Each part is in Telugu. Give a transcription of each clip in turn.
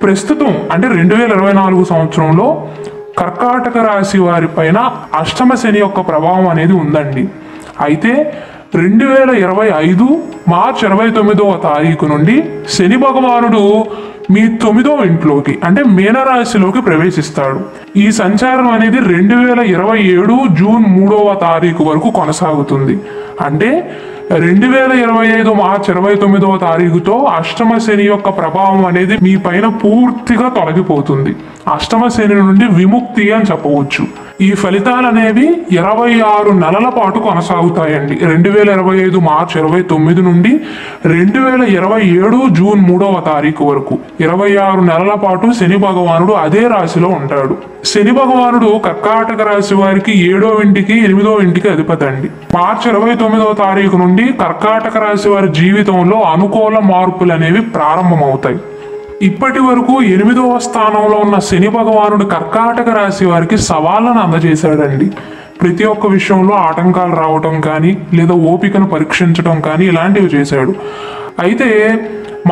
ప్రస్తుతం అంటే 2024 సంవత్సరంలో కర్కాటక రాశి వారి పైన అష్టమ శని యొక్క ప్రభావం అనేది ఉందండి. అయితే 2025 మార్చి 29వ తారీఖు నుండి శని భగవానుడు మీ 9వ ఇంట్లోకి అంటే మీనరాశిలోకి ప్రవేశిస్తాడు. ఈ సంచారం అనేది 2027 జూన్ 3వ తారీఖు వరకు కొనసాగుతుంది. అంటే 2025 మార్చి 29వ తారీఖుతో అష్టమ శని యొక్క ప్రభావం అనేది మీ పైన పూర్తిగా తొలగిపోతుంది. అష్టమ శని నుండి విముక్తి అని చెప్పవచ్చు. ఈ ఫలితాలు అనేవి 26 నెలల పాటు కొనసాగుతాయండి. 2025 మార్చి 29 నుండి 2027 జూన్ 3వ తారీఖు వరకు 26 నెలల పాటు శని భగవానుడు అదే రాశిలో ఉంటాడు. శని భగవానుడు కర్కాటక రాశి వారికి 7వ ఇంటికి 8వ ఇంటికి అధిపతి అండి. మార్చి 29వ తారీఖు నుండి కర్కాటక రాశి వారి జీవితంలో అనుకూల మార్పులు అనేవి ప్రారంభమవుతాయి. ఇప్పటి వరకు 8వ స్థానంలో ఉన్న శని భగవానుడు కర్కాటక రాశి వారికి సవాళ్ళను అందజేశాడండి. ప్రతి ఒక్క విషయంలో ఆటంకాలు రావటం కానీ లేదా ఓపికను పరీక్షించడం కానీ ఇలాంటివి చేశాడు. అయితే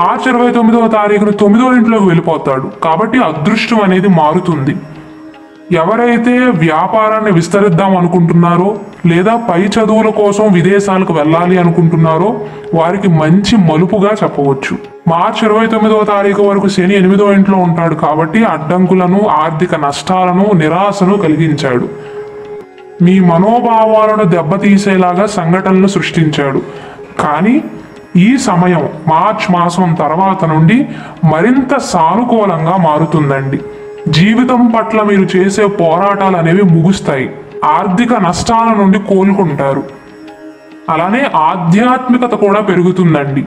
మార్చి 29వ తారీఖున 9వ ఇంట్లోకి వెళ్ళిపోతాడు. కాబట్టి అదృష్టం అనేది మారుతుంది. ఎవరైతే వ్యాపారాన్ని విస్తరిద్దాం అనుకుంటున్నారో లేదా పై చదువుల కోసం విదేశాలకు వెళ్ళాలి అనుకుంటున్నారో వారికి మంచి మలుపుగా చెప్పవచ్చు. మార్చి 29వ తారీఖు వరకు శని 8వ ఇంట్లో ఉంటాడు కాబట్టి అడ్డంకులను, ఆర్థిక నష్టాలను, నిరాశను కలిగించాడు. మీ మనోభావాలను దెబ్బతీసేలాగా సంఘటనలు సృష్టించాడు. కానీ ఈ సమయం మార్చ్ మాసం తర్వాత నుండి మరింత సానుకూలంగా మారుతుందండి. జీవితం పట్ల మీరు చేసే పోరాటాలు అనేవి ముగుస్తాయి. ఆర్థిక నష్టాల నుండి కోలుకుంటారు. అలానే ఆధ్యాత్మికత కూడా పెరుగుతుందండి.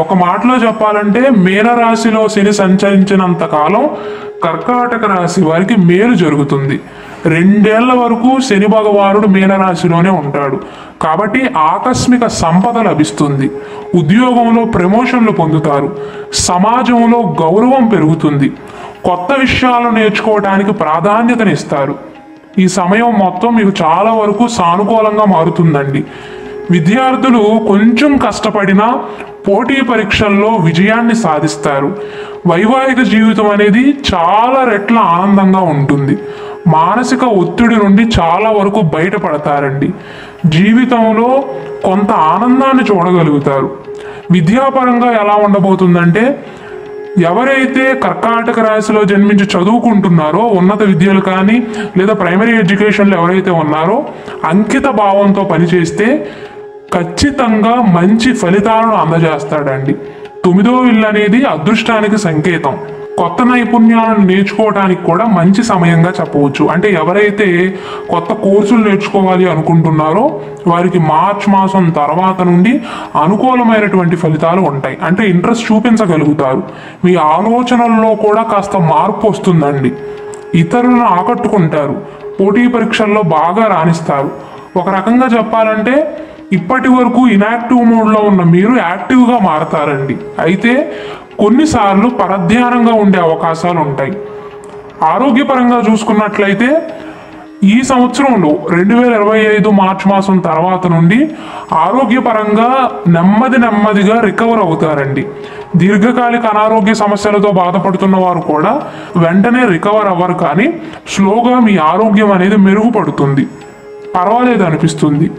ఒక మాటలో చెప్పాలంటే మీనరాశిలో శని సంచరించినంత కాలం కర్కాటక రాశి వారికి మేలు జరుగుతుంది. 2 ఏళ్ల వరకు శని భగవానుడు మీనరాశిలోనే ఉంటాడు. కాబట్టి ఆకస్మిక సంపద లభిస్తుంది. ఉద్యోగంలో ప్రమోషన్లు పొందుతారు. సమాజంలో గౌరవం పెరుగుతుంది. కొత్త విషయాలు నేర్చుకోవడానికి ప్రాధాన్యతనిస్తారు. ఈ సమయం మొత్తం మీకు చాలా వరకు సానుకూలంగా మారుతుందండి. విద్యార్థులు కొంచెం కష్టపడినా పోటీ పరీక్షల్లో విజయాన్ని సాధిస్తారు. వైవాహిక జీవితం అనేది చాలా రెట్ల ఆనందంగా ఉంటుంది. మానసిక ఒత్తిడి నుండి చాలా వరకు బయటపడతారండి. జీవితంలో కొంత ఆనందాన్ని చూడగలుగుతారు. విద్యాపరంగా ఎలా ఉండబోతుందంటే ఎవరైతే కర్కాటక రాశిలో జన్మించి చదువుకుంటున్నారో ఉన్నత విద్యలు కానీ లేదా ప్రైమరీ ఎడ్యుకేషన్లో ఎవరైతే ఉన్నారో అంకిత భావంతో పనిచేస్తే ఖచ్చితంగా మంచి ఫలితాలను అందజేస్తాడండి. 9వ ఇల్లు అనేది అదృష్టానికి సంకేతం. కొత్త నైపుణ్యాలను నేర్చుకోవడానికి కూడా మంచి సమయంగా చెప్పవచ్చు. అంటే ఎవరైతే కొత్త కోర్సులు నేర్చుకోవాలి అనుకుంటున్నారో వారికి మార్చ్ మాసం తర్వాత నుండి అనుకూలమైనటువంటి ఫలితాలు ఉంటాయి. అంటే ఇంట్రెస్ట్ చూపించగలుగుతారు. మీ ఆలోచనల్లో కూడా కాస్త మార్పు వస్తుందండి. ఇతరులను ఆకట్టుకుంటారు. పోటీ పరీక్షల్లో బాగా రాణిస్తారు. ఒక రకంగా చెప్పాలంటే ఇప్పటి వరకు ఇనాక్టివ్ మోడ్లో ఉన్న మీరు యాక్టివ్గా మారతారండి. అయితే కొన్నిసార్లు పరధ్యానంగా ఉండే అవకాశాలు ఉంటాయి. ఆరోగ్యపరంగా చూసుకున్నట్లయితే ఈ సంవత్సరంలో 2025 మార్చి మాసం తర్వాత నుండి ఆరోగ్యపరంగా నెమ్మదిగా రికవర్ అవుతారండి. దీర్ఘకాలిక అనారోగ్య సమస్యలతో బాధపడుతున్న వారు కూడా వెంటనే రికవర్ అవ్వరు, కానీ స్లోగా మీ ఆరోగ్యం అనేది మెరుగుపడుతుంది, పర్వాలేదు అనిపిస్తుంది.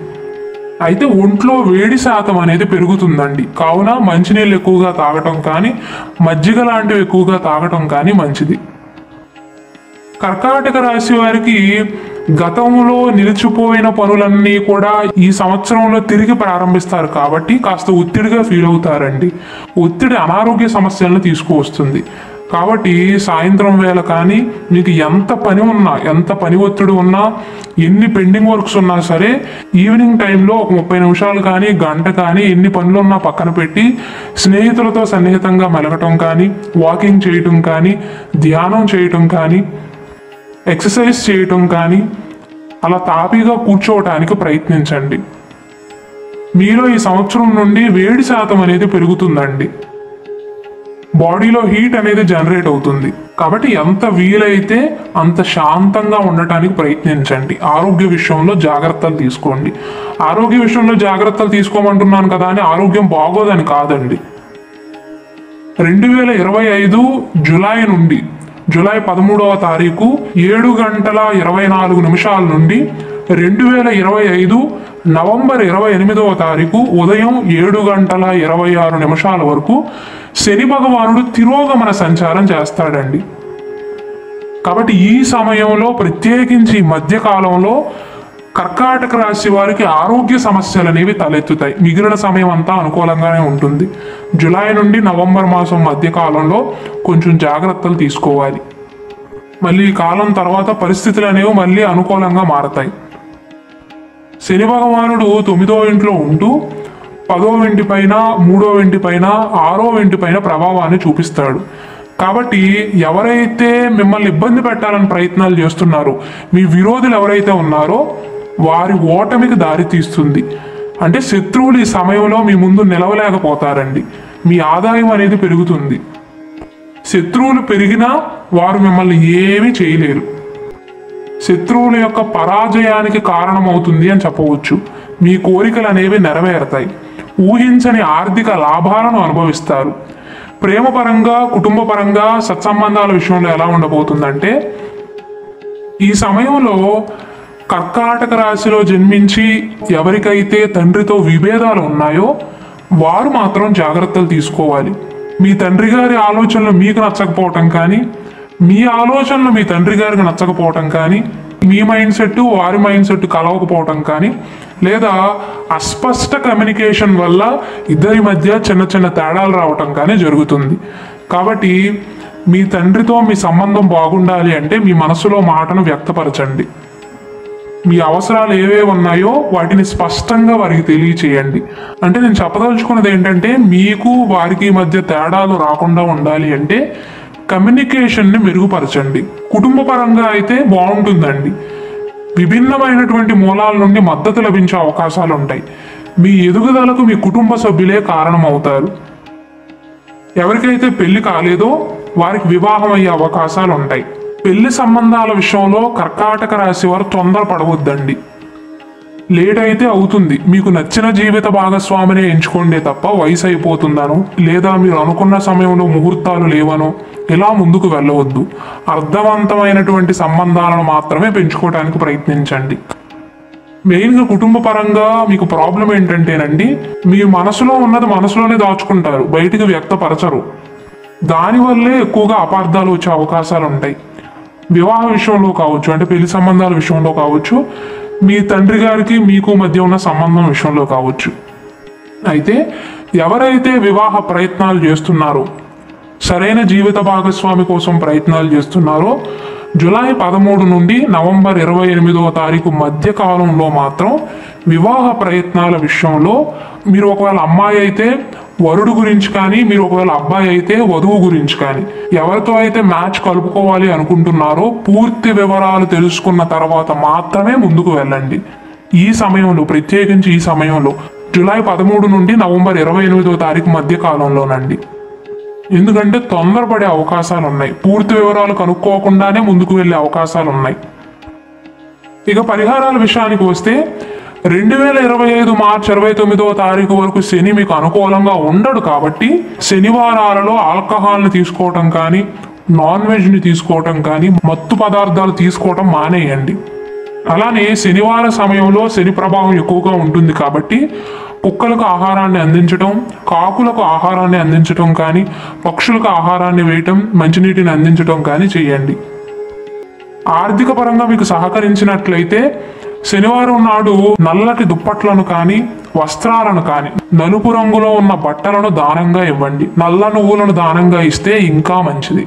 అయితే ఒంట్లో వేడి శాతం అనేది పెరుగుతుందండి. కావున మంచినీళ్ళు ఎక్కువగా తాగటం కానీ మజ్జిగ లాంటివి ఎక్కువగా తాగటం కానీ మంచిది. కర్కాటక రాశి వారికి గతంలో నిలిచిపోయిన పనులన్నీ కూడా ఈ సంవత్సరంలో తిరిగి ప్రారంభిస్తారు కాబట్టి కాస్త ఒత్తిడిగా ఫీల్ అవుతారండి. ఒత్తిడి అనారోగ్య సమస్యలను తీసుకువస్తుంది. కాబట్టి సాయంత్రం వేళ కానీ మీకు ఎంత పని ఒత్తిడి ఉన్నా, ఎన్ని పెండింగ్ వర్క్స్ ఉన్నా సరే ఈవినింగ్ టైంలో ఒక 30 నిమిషాలు కానీ గంట కానీ ఎన్ని పనులు ఉన్నా పక్కన పెట్టి స్నేహితులతో సన్నిహితంగా మెలగటం కానీ, వాకింగ్ చేయటం కానీ, ధ్యానం చేయటం కానీ, ఎక్సర్సైజ్ చేయటం కానీ అలా తాపీగా కూర్చోవటానికి ప్రయత్నించండి. మీలో ఈ సంవత్సరం నుండి వేడి శాతం అనేది పెరుగుతుందండి. బాడీలో హీట్ అనేది జనరేట్ అవుతుంది. కాబట్టి ఎంత వీలైతే అంత శాంతంగా ఉండటానికి ప్రయత్నించండి. ఆరోగ్య విషయంలో జాగ్రత్తలు తీసుకోండి. ఆరోగ్య విషయంలో జాగ్రత్తలు తీసుకోమంటున్నాను కదా అని ఆరోగ్యం బాగోదని కాదండి. 2025 జూలై నుండి జూలై 13వ తారీఖు 7:24 నుండి 2025 నవంబర్ 28వ తారీఖు ఉదయం 7:26 వరకు శని భగవానుడు తిరోగమన సంచారం చేస్తాడండి. కాబట్టి ఈ సమయంలో ప్రత్యేకించి మధ్యకాలంలో కర్కాటక రాశి వారికి ఆరోగ్య సమస్యలు అనేవి తలెత్తుతాయి. మిగిలిన సమయం అంతా అనుకూలంగానే ఉంటుంది. జూలై నుండి నవంబర్ మాసం మధ్యకాలంలో కొంచెం జాగ్రత్తలు తీసుకోవాలి. మళ్ళీ ఈ కాలం తర్వాత పరిస్థితులు అనేవి మళ్ళీ అనుకూలంగా మారతాయి. శని భగవానుడు 9వ ఇంట్లో ఉంటూ 10వ ఇంటి పైన, 3వ ఇంటి పైన, 6వ ఇంటి పైన ప్రభావాన్ని చూపిస్తాడు. కాబట్టి ఎవరైతే మిమ్మల్ని ఇబ్బంది పెట్టాలని ప్రయత్నాలు చేస్తున్నారో, మీ విరోధులు ఎవరైతే ఉన్నారో వారి ఓటమికి దారి తీస్తుంది. అంటే శత్రువులు ఈ సమయంలో మీ ముందు నిలవలేకపోతారండి. మీ ఆదాయం అనేది పెరుగుతుంది. శత్రువులు పెరిగినా వారు మిమ్మల్ని ఏమీ చేయలేరు. శత్రువుల యొక్క పరాజయానికి కారణమవుతుంది అని చెప్పవచ్చు. మీ కోరికలు అనేవి నెరవేరుతాయి. ఊహించని ఆర్థిక లాభాలను అనుభవిస్తారు. ప్రేమ పరంగా, కుటుంబ పరంగా, సత్సంబంధాల విషయంలో ఎలా ఉండబోతుందంటే, ఈ సమయంలో కర్కాటక రాశిలో జన్మించి ఎవరికైతే తండ్రితో విభేదాలు ఉన్నాయో వారు మాత్రం జాగ్రత్తలు తీసుకోవాలి. మీ తండ్రి గారి ఆలోచనలు మీకు నచ్చకపోవటం కానీ, మీ ఆలోచనలు మీ తండ్రి గారికి నచ్చకపోవటం కానీ, మీ మైండ్ సెట్ వారి మైండ్ సెట్ కలవకపోవటం కానీ, లేదా అస్పష్ట కమ్యూనికేషన్ వల్ల ఇద్దరి మధ్య చిన్న చిన్న తేడాలు రావటం కానీ జరుగుతుంది. కాబట్టి మీ తండ్రితో మీ సంబంధం బాగుండాలి అంటే మీ మనసులో మాటను వ్యక్తపరచండి. మీ అవసరాలు ఏవేవి ఉన్నాయో వాటిని స్పష్టంగా వారికి తెలియచేయండి. అంటే నేను చెప్పదలుచుకున్నది ఏంటంటే, మీకు వారికి మధ్య తేడాలు రాకుండా ఉండాలి అంటే కమ్యూనికేషన్ని మెరుగుపరచండి. కుటుంబ పరంగా అయితే బాగుంటుందండి. విభిన్నమైనటువంటి మూలాల నుండి మద్దతు లభించే అవకాశాలు ఉంటాయి. మీ ఎదుగుదలకు మీ కుటుంబ సభ్యులే కారణమవుతారు. ఎవరికైతే పెళ్లి కాలేదో వారికి వివాహం అయ్యే అవకాశాలు ఉంటాయి. పెళ్లి సంబంధాల విషయంలో కర్కాటక రాశి వారు తొందరపడవద్దండి. లేట్ అయితే అవుతుంది. మీకు నచ్చిన జీవిత భాగస్వామిని ఎంచుకోండి తప్ప వయసు అయిపోతుందనో, లేదా మీరు అనుకున్న సమయంలో ముహూర్తాలు లేవనో ఇలా ముందుకు వెళ్ళవద్దు. అర్థవంతమైనటువంటి సంబంధాలను మాత్రమే పెంచుకోవడానికి ప్రయత్నించండి. మెయిన్గా కుటుంబ పరంగా మీకు ప్రాబ్లం ఏంటంటేనండి, మీ మనసులో ఉన్నది మనసులోనే దాచుకుంటారు, బయటికి వ్యక్తపరచరు. దానివల్లే ఎక్కువగా అపార్థాలు వచ్చే అవకాశాలు ఉంటాయి. వివాహ విషయంలో కావచ్చు, అంటే పెళ్లి సంబంధాల విషయంలో కావచ్చు, మీ తండ్రి గారికి మీకు మధ్య ఉన్న సంబంధం విషయంలో కావచ్చు. అయితే ఎవరైతే వివాహ ప్రయత్నాలు చేస్తున్నారో, సరైన జీవిత భాగస్వామి కోసం ప్రయత్నాలు చేస్తున్నారో, జూలై 13 నుండి నవంబర్ 28వ తారీఖు మధ్య కాలంలో మాత్రం వివాహ ప్రయత్నాల విషయంలో మీరు ఒకవేళ అమ్మాయి అయితే వరుడు గురించి కానీ, మీరు ఒకవేళ అబ్బాయి అయితే వధువు గురించి కానీ, ఎవరితో అయితే మ్యాచ్ కలుపుకోవాలి అనుకుంటున్నారో పూర్తి వివరాలు తెలుసుకున్న తర్వాత మాత్రమే ముందుకు వెళ్ళండి. ఈ సమయంలో, ప్రత్యేకించి ఈ సమయంలో జూలై 13 నుండి నవంబర్ 28వ తారీఖు మధ్య కాలంలోనండి. ఎందుకంటే తొందరపడే అవకాశాలు ఉన్నాయి. పూర్తి వివరాలు కనుక్కోకుండానే ముందుకు వెళ్ళే అవకాశాలు ఉన్నాయి. ఇక పరిహారాల విషయానికి వస్తే 2025 మార్చి 29వ తారీఖు వరకు శని మీకు అనుకూలంగా ఉండడు. కాబట్టి శనివారాలలో ఆల్కహాల్ని తీసుకోవటం కానీ, నాన్ వెజ్ని తీసుకోవటం కానీ, మత్తు పదార్థాలు తీసుకోవటం మానేయండి. అలానే శనివార సమయంలో శని ప్రభావం ఎక్కువగా ఉంటుంది. కాబట్టి కుక్కలకు ఆహారాన్ని అందించడం, కాకులకు ఆహారాన్ని అందించడం కానీ, పక్షులకు ఆహారాన్ని వేయటం, మంచినీటిని అందించడం కానీ చేయండి. ఆర్థిక పరంగా మీకు సహకరించినట్లయితే శనివారం నాడు నల్లటి దుప్పట్లను కానీ, వస్త్రాలను కానీ, నలుపు రంగులో ఉన్న బట్టలను దానంగా ఇవ్వండి. నల్ల నువ్వులను దానంగా ఇస్తే ఇంకా మంచిది.